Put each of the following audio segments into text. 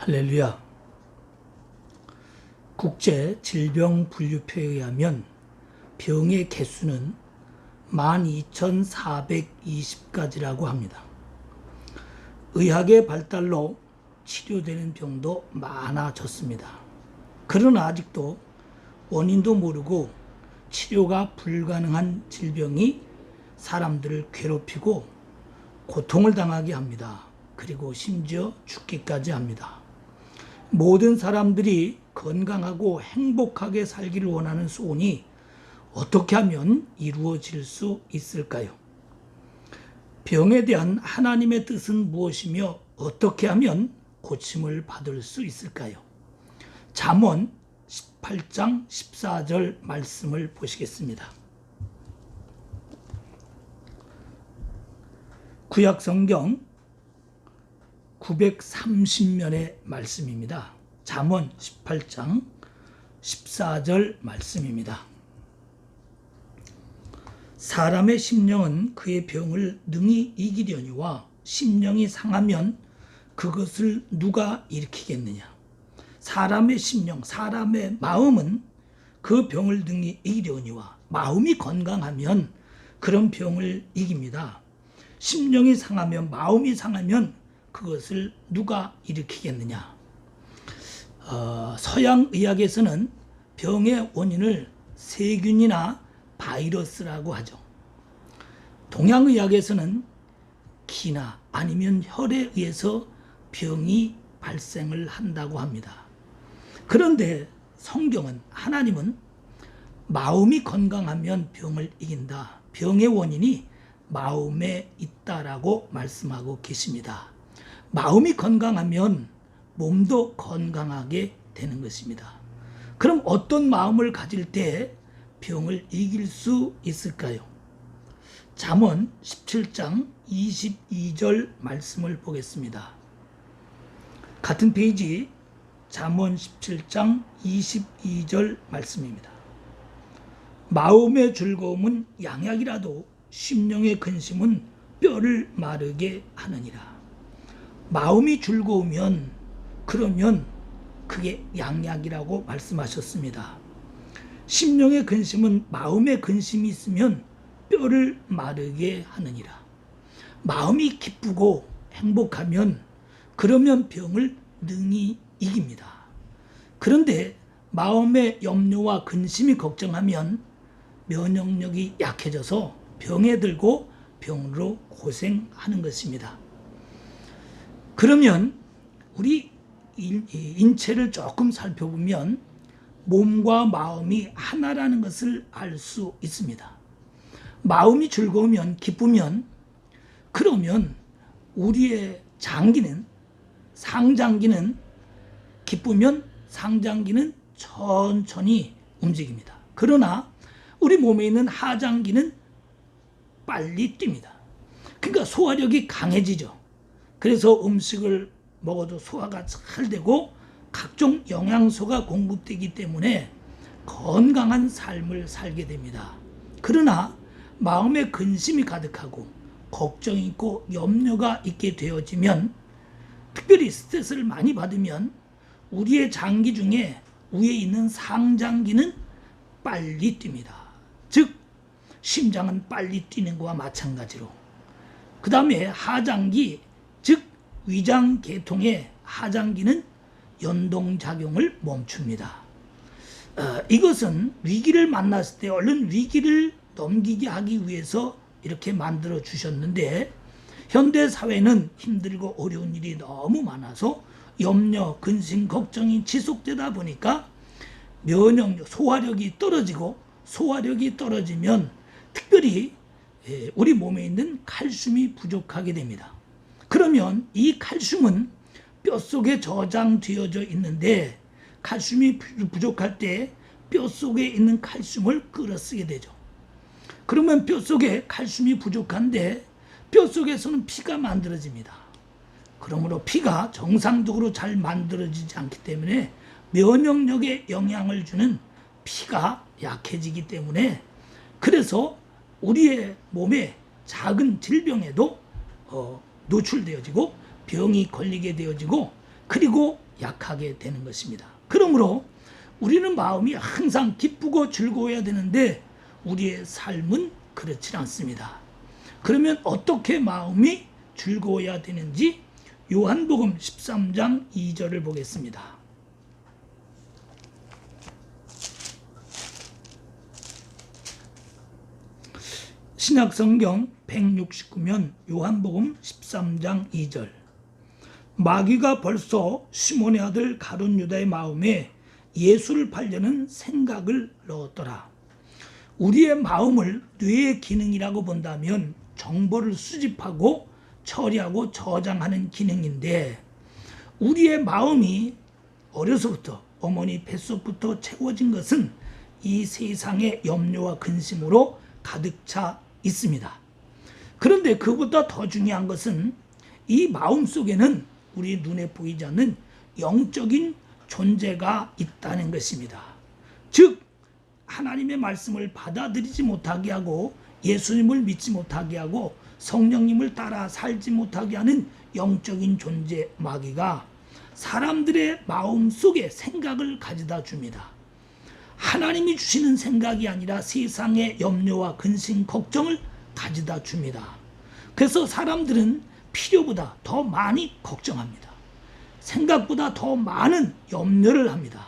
할렐루야. 국제질병분류표에 의하면 병의 개수는 12,420가지라고 합니다. 의학의 발달로 치료되는 병도 많아졌습니다. 그러나 아직도 원인도 모르고 치료가 불가능한 질병이 사람들을 괴롭히고 고통을 당하게 합니다. 그리고 심지어 죽기까지 합니다. 모든 사람들이 건강하고 행복하게 살기를 원하는 소원이 어떻게 하면 이루어질 수 있을까요? 병에 대한 하나님의 뜻은 무엇이며 어떻게 하면 고침을 받을 수 있을까요? 잠언 18장 14절 말씀을 보시겠습니다. 구약 성경 930면의 말씀입니다. 잠언 18장 14절 말씀입니다. 사람의 심령은 그의 병을 능히 이기려니와 심령이 상하면 그것을 누가 일으키겠느냐. 사람의 심령, 사람의 마음은 그 병을 능히 이기려니와 마음이 건강하면 그런 병을 이깁니다. 심령이 상하면, 마음이 상하면 그것을 누가 일으키겠느냐. 서양 의학에서는 병의 원인을 세균이나 바이러스라고 하죠. 동양 의학에서는 기나 아니면 혈에 의해서 병이 발생을 한다고 합니다. 그런데 성경은, 하나님은 마음이 건강하면 병을 이긴다. 병의 원인이 마음에 있다라고 말씀하고 계십니다. 마음이 건강하면 몸도 건강하게 되는 것입니다. 그럼 어떤 마음을 가질 때 병을 이길 수 있을까요? 잠언 17장 22절 말씀을 보겠습니다. 같은 페이지 잠언 17장 22절 말씀입니다. 마음의 즐거움은 양약이라도 심령의 근심은 뼈를 마르게 하느니라. 마음이 즐거우면 그러면 그게 양약이라고 말씀하셨습니다. 심령의 근심은, 마음의 근심이 있으면 뼈를 마르게 하느니라. 마음이 기쁘고 행복하면 그러면 병을 능히 이깁니다. 그런데 마음의 염려와 근심이 걱정하면 면역력이 약해져서 병에 들고 병으로 고생하는 것입니다. 그러면 우리 인체를 조금 살펴보면 몸과 마음이 하나라는 것을 알 수 있습니다. 마음이 즐거우면, 기쁘면, 그러면 우리의 장기는, 상장기는, 기쁘면 상장기는 천천히 움직입니다. 그러나 우리 몸에 있는 하장기는 빨리 뜁니다. 그러니까 소화력이 강해지죠. 그래서 음식을 먹어도 소화가 잘 되고 각종 영양소가 공급되기 때문에 건강한 삶을 살게 됩니다. 그러나 마음에 근심이 가득하고 걱정이 있고 염려가 있게 되어지면, 특별히 스트레스를 많이 받으면 우리의 장기 중에 위에 있는 상장기는 빨리 뜁니다. 즉 심장은 빨리 뛰는 것과 마찬가지로, 그 다음에 하장기, 즉 위장계통의 하장기는 연동작용을 멈춥니다. 이것은 위기를 만났을 때 얼른 위기를 넘기게 하기 위해서 이렇게 만들어 주셨는데, 현대사회는 힘들고 어려운 일이 너무 많아서 염려, 근심, 걱정이 지속되다 보니까 면역력, 소화력이 떨어지고, 소화력이 떨어지면 특별히 우리 몸에 있는 칼슘이 부족하게 됩니다. 그러면 이 칼슘은 뼛속에 저장되어져 있는데, 칼슘이 부족할 때 뼛속에 있는 칼슘을 끌어쓰게 되죠. 그러면 뼛속에 칼슘이 부족한데 뼛속에서는 피가 만들어집니다. 그러므로 피가 정상적으로 잘 만들어지지 않기 때문에 면역력에 영향을 주는 피가 약해지기 때문에, 그래서 우리의 몸에 작은 질병에도 노출되어지고 병이 걸리게 되어지고 그리고 약하게 되는 것입니다. 그러므로 우리는 마음이 항상 기쁘고 즐거워야 되는데 우리의 삶은 그렇지 않습니다. 그러면 어떻게 마음이 즐거워야 되는지 요한복음 13장 2절을 보겠습니다. 신약성경 169면 요한복음 13장 2절. 마귀가 벌써 시몬의 아들 가룟 유다의 마음에 예수를 팔려는 생각을 넣었더라. 우리의 마음을 뇌의 기능이라고 본다면 정보를 수집하고 처리하고 저장하는 기능인데, 우리의 마음이 어려서부터 어머니 뱃속부터 채워진 것은 이 세상의 염려와 근심으로 가득 차 있습니다. 그런데 그보다 더 중요한 것은 이 마음 속에는 우리 눈에 보이지 않는 영적인 존재가 있다는 것입니다. 즉 하나님의 말씀을 받아들이지 못하게 하고 예수님을 믿지 못하게 하고 성령님을 따라 살지 못하게 하는 영적인 존재 마귀가 사람들의 마음 속에 생각을 가져다 줍니다. 하나님이 주시는 생각이 아니라 세상의 염려와 근심, 걱정을 가져다 줍니다. 그래서 사람들은 필요보다 더 많이 걱정합니다. 생각보다 더 많은 염려를 합니다.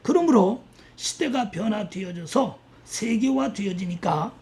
그러므로 시대가 변화되어져서 세계화되어지니까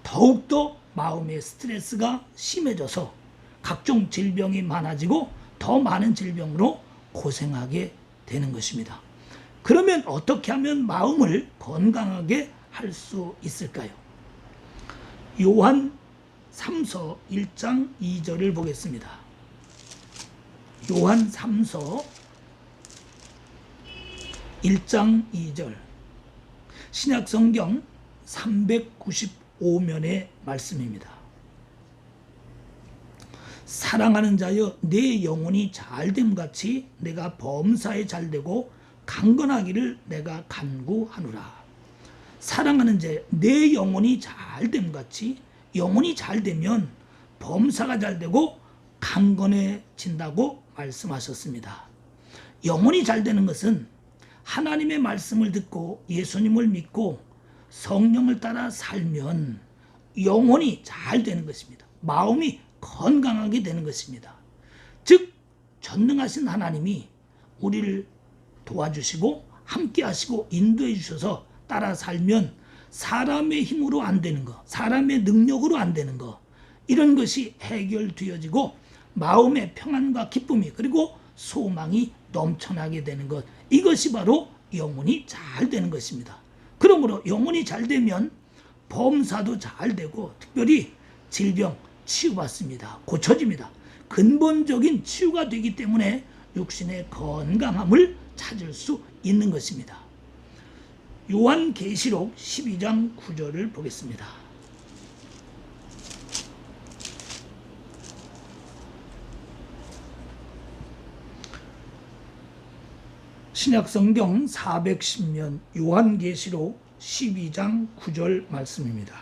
더욱더 마음의 스트레스가 심해져서 각종 질병이 많아지고 더 많은 질병으로 고생하게 되는 것입니다. 그러면 어떻게 하면 마음을 건강하게 할 수 있을까요? 요한 3서 1장 2절을 보겠습니다. 요한 3서 1장 2절. 신약성경 395면의 말씀입니다. 사랑하는 자여, 내 영혼이 잘됨같이 내가 범사에 잘되고 강건하기를 내가 간구하노라. 사랑하는 자여, 내 영혼이 잘됨같이, 영혼이 잘되면 범사가 잘되고 강건해진다고 말씀하셨습니다. 영혼이 잘되는 것은 하나님의 말씀을 듣고 예수님을 믿고 성령을 따라 살면 영혼이 잘 되는 것입니다. 마음이 건강하게 되는 것입니다. 즉 전능하신 하나님이 우리를 도와주시고 함께 하시고 인도해 주셔서 따라 살면 사람의 힘으로 안 되는 것, 사람의 능력으로 안 되는 것, 이런 것이 해결되어지고 마음의 평안과 기쁨이 그리고 소망이 넘쳐나게 되는 것, 이것이 바로 영혼이 잘 되는 것입니다. 그러므로 영혼이 잘 되면 범사도 잘 되고 특별히 질병 치유받습니다. 고쳐집니다. 근본적인 치유가 되기 때문에 육신의 건강함을 찾을 수 있는 것입니다. 요한계시록 12장 9절을 보겠습니다. 신약성경 410면 요한계시록 12장 9절 말씀입니다.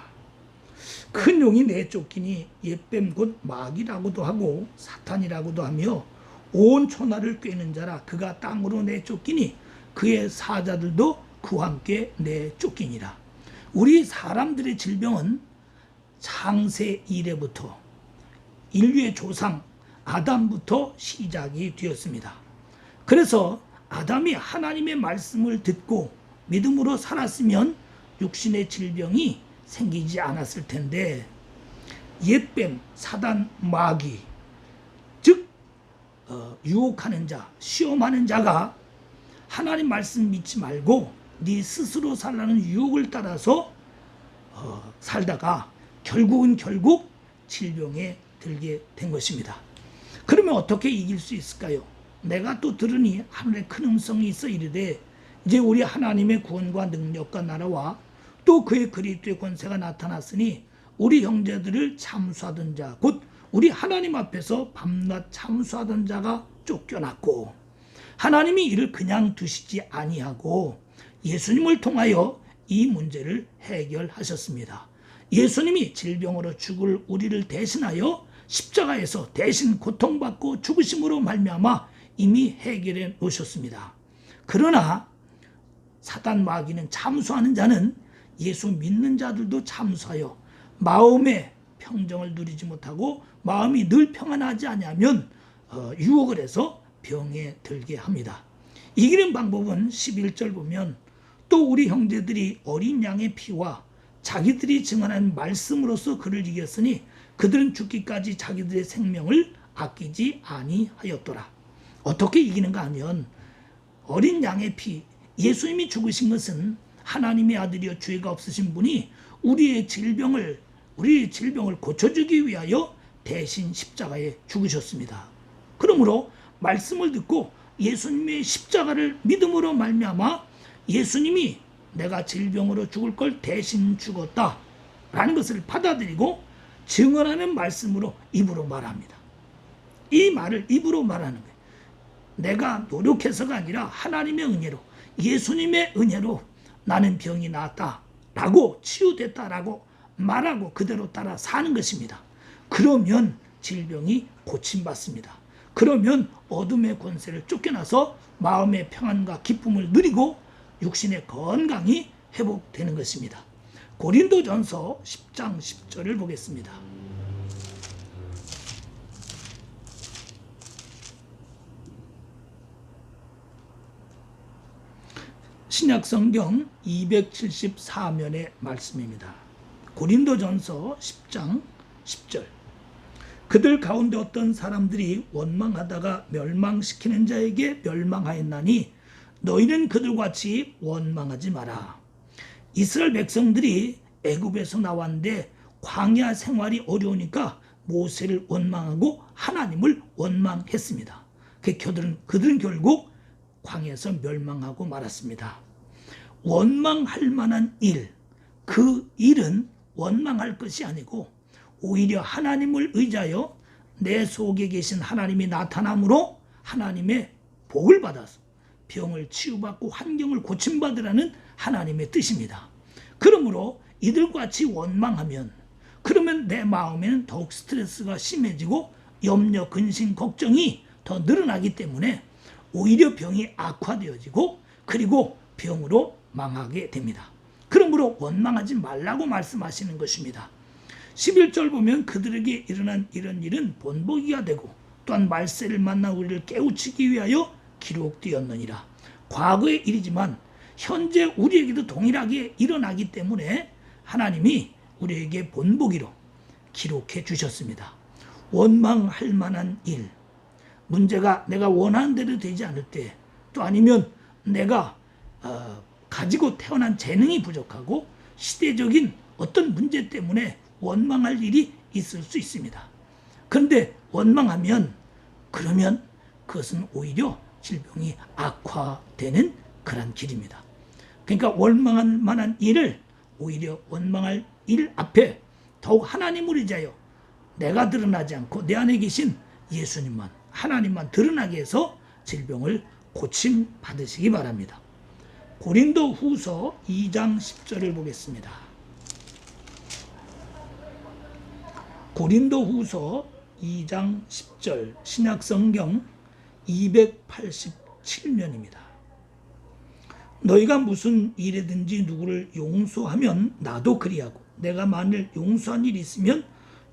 큰 용이 내쫓기니 옛뱀 곧 마귀라고도 하고 사탄이라고도 하며 온 천하를 꿰는 자라. 그가 땅으로 내쫓기니 그의 사자들도 그와 함께 내쫓기니라. 우리 사람들의 질병은 창세 이래부터 인류의 조상 아담부터 시작이 되었습니다. 그래서 아담이 하나님의 말씀을 듣고 믿음으로 살았으면 육신의 질병이 생기지 않았을 텐데, 옛뱀, 사단, 마귀, 즉 유혹하는 자, 시험하는 자가 하나님 말씀 믿지 말고 네 스스로 살라는 유혹을 따라서 살다가 결국 질병에 들게 된 것입니다. 그러면 어떻게 이길 수 있을까요? 내가 또 들으니 하늘에 큰 음성이 있어 이르되 이제 우리 하나님의 구원과 능력과 나라와 또 그의 그리스도의 권세가 나타났으니 우리 형제들을 참수하던 자, 곧 우리 하나님 앞에서 밤낮 참수하던 자가 쫓겨났고, 하나님이 이를 그냥 두시지 아니하고 예수님을 통하여 이 문제를 해결하셨습니다. 예수님이 질병으로 죽을 우리를 대신하여 십자가에서 대신 고통받고 죽으심으로 말미암아 이미 해결해 놓으셨습니다. 그러나 사단 마귀는 참소하는 자는 예수 믿는 자들도 참소하여 마음의 평정을 누리지 못하고 마음이 늘 평안하지 않으면 유혹을 해서 병에 들게 합니다. 이기는 방법은 11절 보면 또 우리 형제들이 어린 양의 피와 자기들이 증언한 말씀으로서 그를 이겼으니 그들은 죽기까지 자기들의 생명을 아끼지 아니하였더라. 어떻게 이기는가 하면 어린 양의 피, 예수님이 죽으신 것은 하나님의 아들이여 죄가 없으신 분이 우리의 질병을 고쳐주기 위하여 대신 십자가에 죽으셨습니다. 그러므로 말씀을 듣고 예수님의 십자가를 믿음으로 말미암아 예수님이 내가 질병으로 죽을 걸 대신 죽었다라는 것을 받아들이고 증언하는 말씀으로 입으로 말합니다. 이 말을 입으로 말하는 거예요. 내가 노력해서가 아니라 하나님의 은혜로, 예수님의 은혜로 나는 병이 나았다라고, 치유됐다라고 말하고 그대로 따라 사는 것입니다. 그러면 질병이 고침받습니다. 그러면 어둠의 권세를 쫓겨나서 마음의 평안과 기쁨을 누리고 육신의 건강이 회복되는 것입니다. 고린도전서 10장 10절을 보겠습니다. 신약성경 274면의 말씀입니다. 고린도전서 10장 10절. 그들 가운데 어떤 사람들이 원망하다가 멸망시키는 자에게 멸망하였나니 너희는 그들같이 원망하지 마라. 이스라엘 백성들이 애굽에서 나왔는데 광야 생활이 어려우니까 모세를 원망하고 하나님을 원망했습니다. 그들은 결국 광야에서 멸망하고 말았습니다. 원망할 만한 일, 그 일은 원망할 것이 아니고 오히려 하나님을 의지하여 내 속에 계신 하나님이 나타남으로 하나님의 복을 받아서 병을 치유받고 환경을 고침받으라는 하나님의 뜻입니다. 그러므로 이들과 같이 원망하면 그러면 내 마음에는 더욱 스트레스가 심해지고 염려, 근심, 걱정이 더 늘어나기 때문에 오히려 병이 악화되어지고 그리고 병으로 망하게 됩니다. 그러므로 원망하지 말라고 말씀하시는 것입니다. 11절 보면 그들에게 일어난 이런 일은 본보기가 되고 또한 말세를 만나 우리를 깨우치기 위하여 기록되었느니라. 과거의 일이지만 현재 우리에게도 동일하게 일어나기 때문에 하나님이 우리에게 본보기로 기록해 주셨습니다. 원망할 만한 일, 문제가 내가 원하는 대로 되지 않을 때, 또 아니면 내가 가지고 태어난 재능이 부족하고 시대적인 어떤 문제 때문에 원망할 일이 있을 수 있습니다. 그런데 원망하면 그러면 그것은 오히려 질병이 악화되는 그런 길입니다. 그러니까 원망할 만한 일을 오히려 원망할 일 앞에 더욱 하나님을 의지하여 내가 드러나지 않고 내 안에 계신 예수님만, 하나님만 드러나게 해서 질병을 고침 받으시기 바랍니다. 고린도 후서 2장 10절을 보겠습니다. 고린도 후서 2장 10절 신약성경 287면입니다. 너희가 무슨 일이든지 누구를 용서하면 나도 그리하고 내가 만일 용서한 일이 있으면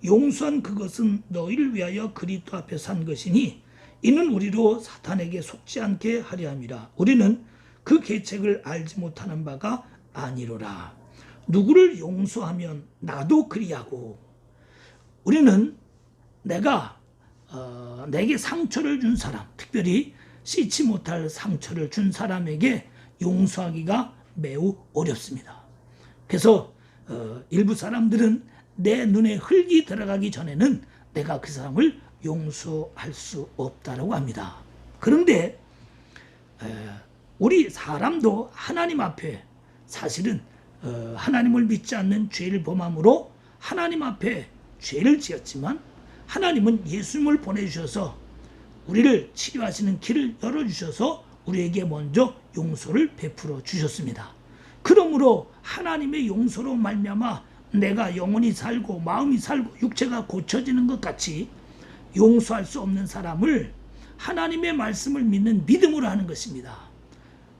용서한 그것은 너희를 위하여 그리스도 앞에서 한 것이니 이는 우리로 사탄에게 속지 않게 하려 함이라. 우리는 그 계책을 알지 못하는 바가 아니로라. 누구를 용서하면 나도 그리하고, 우리는 내게 상처를 준 사람, 특별히 씻지 못할 상처를 준 사람에게 용서하기가 매우 어렵습니다. 그래서 일부 사람들은 내 눈에 흙이 들어가기 전에는 내가 그 사람을 용서할 수 없다고 합니다. 그런데 우리 사람도 하나님 앞에 사실은 하나님을 믿지 않는 죄를 범함으로 하나님 앞에 죄를 지었지만 하나님은 예수님을 보내주셔서 우리를 치료하시는 길을 열어주셔서 우리에게 먼저 용서를 베풀어 주셨습니다. 그러므로 하나님의 용서로 말미암아 내가 영혼이 살고 마음이 살고 육체가 고쳐지는 것 같이 용서할 수 없는 사람을 하나님의 말씀을 믿는 믿음으로 하는 것입니다.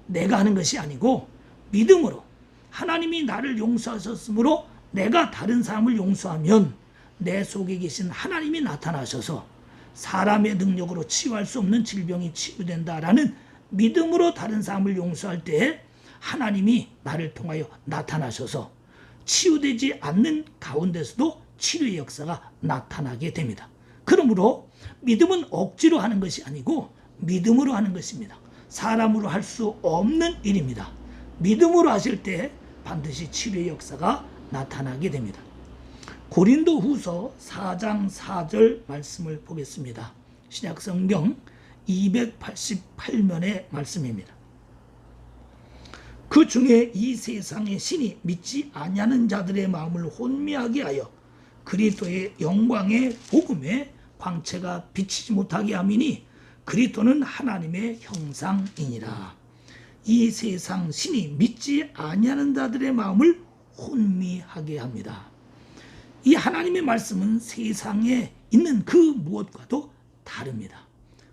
내가 하는 것이 아니고 믿음으로 하나님이 나를 용서하셨으므로 내가 다른 사람을 용서하면 내 속에 계신 하나님이 나타나셔서 사람의 능력으로 치유할 수 없는 질병이 치유된다라는 믿음으로 다른 사람을 용서할 때 하나님이 나를 통하여 나타나셔서 치유되지 않는 가운데서도 치료의 역사가 나타나게 됩니다. 그러므로 믿음은 억지로 하는 것이 아니고 믿음으로 하는 것입니다. 사람으로 할 수 없는 일입니다. 믿음으로 하실 때 반드시 치료의 역사가 나타나게 됩니다. 고린도후서 4장 4절 말씀을 보겠습니다. 신약성경 288면의 말씀입니다. 그 중에 이 세상의 신이 믿지 아니하는 자들의 마음을 혼미하게 하여 그리스도의 영광의 복음에 광채가 비치지 못하게 함이니 그리스도는 하나님의 형상이니라. 이 세상 신이 믿지 아니하는 자들의 마음을 혼미하게 합니다. 이 하나님의 말씀은 세상에 있는 그 무엇과도 다릅니다.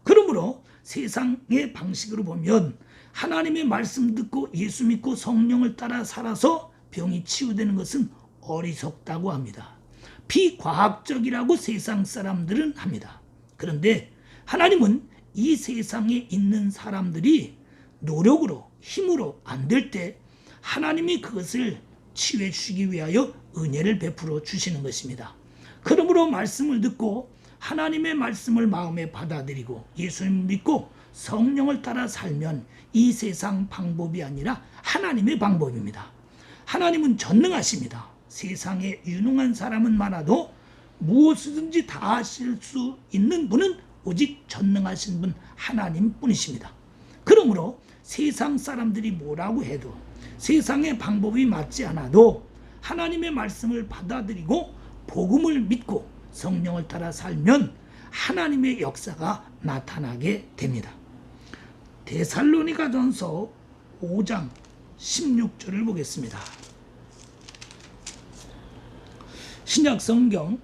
그러므로 세상의 방식으로 보면 하나님의 말씀 듣고 예수 믿고 성령을 따라 살아서 병이 치유되는 것은 어리석다고 합니다. 비과학적이라고 세상 사람들은 합니다. 그런데 하나님은 이 세상에 있는 사람들이 노력으로 힘으로 안 될 때 하나님이 그것을 치유해 주시기 위하여 은혜를 베풀어 주시는 것입니다. 그러므로 말씀을 듣고 하나님의 말씀을 마음에 받아들이고 예수님을 믿고 성령을 따라 살면 이 세상 방법이 아니라 하나님의 방법입니다. 하나님은 전능하십니다. 세상에 유능한 사람은 많아도 무엇이든지 다 하실 수 있는 분은 오직 전능하신 분 하나님 뿐이십니다. 그러므로 세상 사람들이 뭐라고 해도 세상의 방법이 맞지 않아도 하나님의 말씀을 받아들이고 복음을 믿고 성령을 따라 살면 하나님의 역사가 나타나게 됩니다. 데살로니가전서 5장 16절을 보겠습니다. 신약성경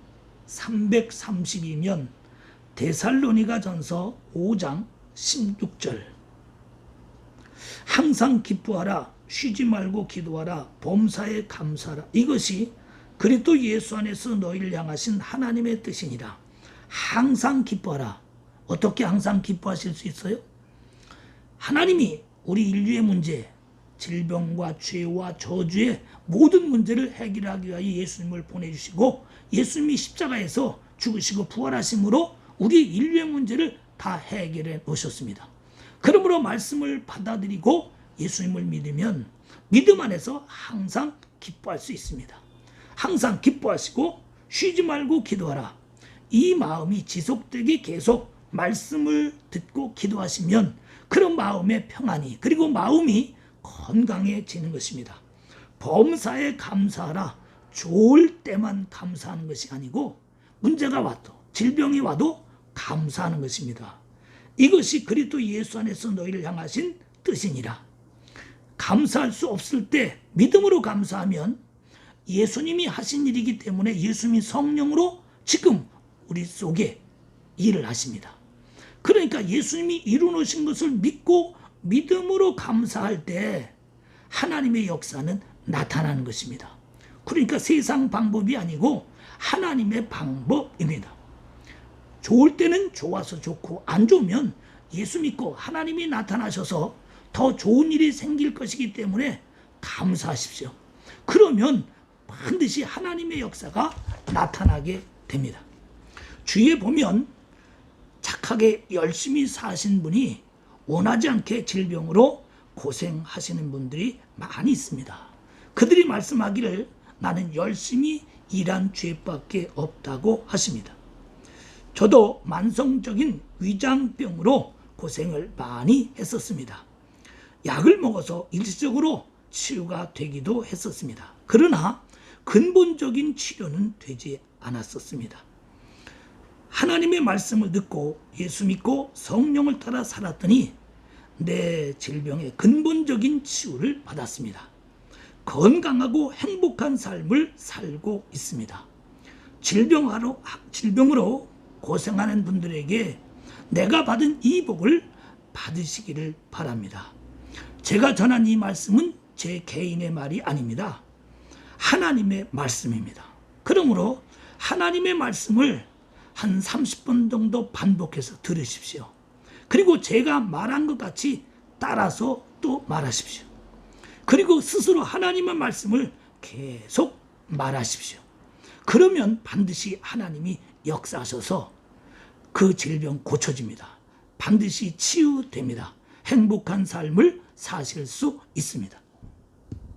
332면 데살로니가전서 5장 16절. 항상 기뻐하라, 쉬지 말고 기도하라, 범사에 감사하라. 이것이 그리스도 예수 안에서 너희를 향하신 하나님의 뜻이니라. 항상 기뻐하라. 어떻게 항상 기뻐하실 수 있어요? 하나님이 우리 인류의 문제, 질병과 죄와 저주의 모든 문제를 해결하기 위하여 예수님을 보내주시고 예수님이 십자가에서 죽으시고 부활하심으로 우리 인류의 문제를 다 해결해 오셨습니다. 그러므로 말씀을 받아들이고 예수님을 믿으면 믿음 안에서 항상 기뻐할 수 있습니다. 항상 기뻐하시고 쉬지 말고 기도하라. 이 마음이 지속되게 계속 말씀을 듣고 기도하시면 그런 마음의 평안이 그리고 마음이 건강해지는 것입니다. 범사에 감사하라. 좋을 때만 감사하는 것이 아니고 문제가 와도 질병이 와도 감사하는 것입니다. 이것이 그리스도 예수 안에서 너희를 향하신 뜻이니라. 감사할 수 없을 때 믿음으로 감사하면 예수님이 하신 일이기 때문에 예수님이 성령으로 지금 우리 속에 일을 하십니다. 그러니까 예수님이 이루어놓으신 것을 믿고 믿음으로 감사할 때 하나님의 역사는 나타나는 것입니다. 그러니까 세상 방법이 아니고 하나님의 방법입니다. 좋을 때는 좋아서 좋고 안 좋으면 예수 믿고 하나님이 나타나셔서 더 좋은 일이 생길 것이기 때문에 감사하십시오. 그러면 반드시 하나님의 역사가 나타나게 됩니다. 주위에 보면 착하게 열심히 사신 분이 원하지 않게 질병으로 고생하시는 분들이 많이 있습니다. 그들이 말씀하기를 나는 열심히 일한 죄밖에 없다고 하십니다. 저도 만성적인 위장병으로 고생을 많이 했었습니다. 약을 먹어서 일시적으로 치유가 되기도 했었습니다. 그러나 근본적인 치료는 되지 않았었습니다. 하나님의 말씀을 듣고 예수 믿고 성령을 따라 살았더니 내 질병의 근본적인 치유를 받았습니다. 건강하고 행복한 삶을 살고 있습니다. 질병으로 고생하는 분들에게 내가 받은 이 복을 받으시기를 바랍니다. 제가 전한 이 말씀은 제 개인의 말이 아닙니다. 하나님의 말씀입니다. 그러므로 하나님의 말씀을 한 30번 정도 반복해서 들으십시오. 그리고 제가 말한 것 같이 따라서 또 말하십시오. 그리고 스스로 하나님의 말씀을 계속 말하십시오. 그러면 반드시 하나님이 역사하셔서 그 질병 고쳐집니다. 반드시 치유됩니다. 행복한 삶을 사실 수 있습니다.